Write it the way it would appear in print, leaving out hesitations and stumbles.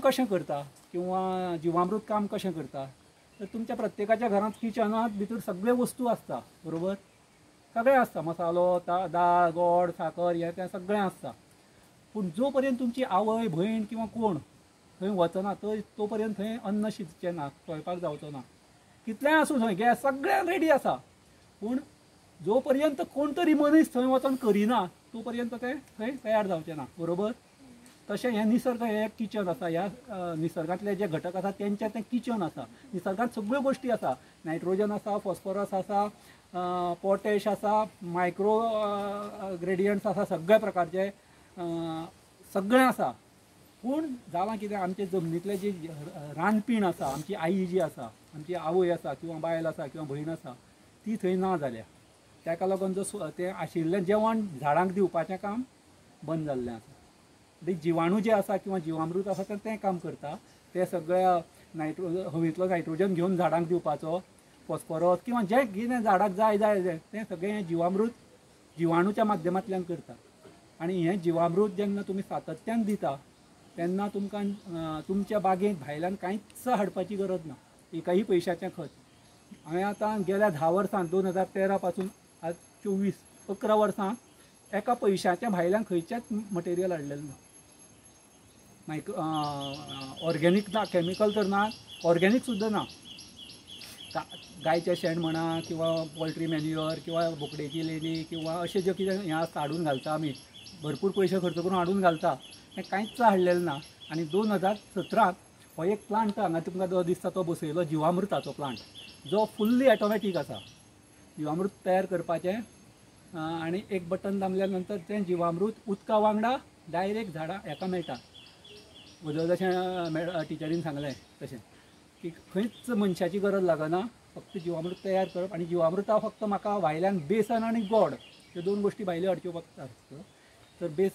कशें करता किंवा जिवामृत काम कशें करता तर तुमच्या प्रत्येकाच्या घरात किचनात भितर सगळे वस्तू आसता बरोबर सगळें आसता मसालो दाळ गोड साखर हें तें सगळें आसता पूण जो पर्यंत तुमची आवय भयण किंवा कोण थंय वचना तो पर्यंत थंय अन्न शिजचें ना स्वयंपाक जावचो ना कितलेंय आसूं थंय गॅस सगळें रेडी आसा पूण जो पर्यंत कोण तरी मनीस थंय वचून करिना तो पर्यंत तें थंय तयार जावचें ना बरोबर तशें हें निसर्ग हें एक किचन आसा ह्या निसर्गांतले जे घटक आसा तेंचें तें किचन आसा निसर्गांत सगळ्यो गोश्टी आसा नायट्रोजन आसा फॉस्फरस आसा पोटॅश आसा मायक्रो ग्रेडियंट्स आसा सगळ्या प्रकारचे सगळें आसा पूण जालां कितें आमचे जमनींतले जी रानपीण आसा आमची आई जी आसा आमची आवय आसा किंवा बायल आसा किंवा भयण आसा ती थंय ना जाल्या ताका लागून जो तें आशिल्लें जेवण झाडांक दिवपाचें काम बंद जाल्लें आसा जिवाणू जे आसा किंवा जिवामृत आसा तें काम करता ते सगळ्या हवेंतलो नायट्रोजन घेवन झाडांक दिवपाचो फॉस्फरस किंवा जें कितें झाडाक जाय तें सगळें जिवामृत जिवाणूच्या माध्यमांतल्यान करता आनी हें जिवामृत जेन्ना तुमी सातत्यान दिता तेन्ना तुमकां तुमच्या बागेंत भायल्यान कांयच हाडपाची गरज ना एकाही पयशाचें खत हांवें आतां गेल्या 10 वर्सां 2013 पासून आज 11 वर्सां एका पयशाच्या भायल्यान खंयचेंच मटेरियल हाडलेलें ना ऑर्गेनीक ना केमिकल तर ना ऑर्गेनीक सुद्दां ना गायचें शेण म्हणा किंवा पोल्ट्री मॅन्युअर किंवा बोकडेची लेणी किंवा अशें जें कितें हें आसता हाडून घालता आमी भरपूर पयशे खर्च करून हाडून घालता हें कांयच हाडलेलें ना आनी 2017 हो एक प्लांट हांगा तुमकां जो दिसता तो बसयलो जिवामृताचो प्लांट जो फुल्ली ऑटोमॅटीक आसा जिवामृत तयार करपाचें आनी एक बटन दामल्या नंतर तें जिवामृत उदका वांगडा डायरेक्ट झाडां हेका मेळटा जशें टिचरीन सांगलें तशें की खंयच मनशाची गरज लागना फक्त जिवामृत तयार करप आनी जिवामृता फक्त म्हाका भायल्यान बेसन आनी गोड ह्यो 2 गोश्टी भायल्यो हाडच्यो पडटा तर बेसन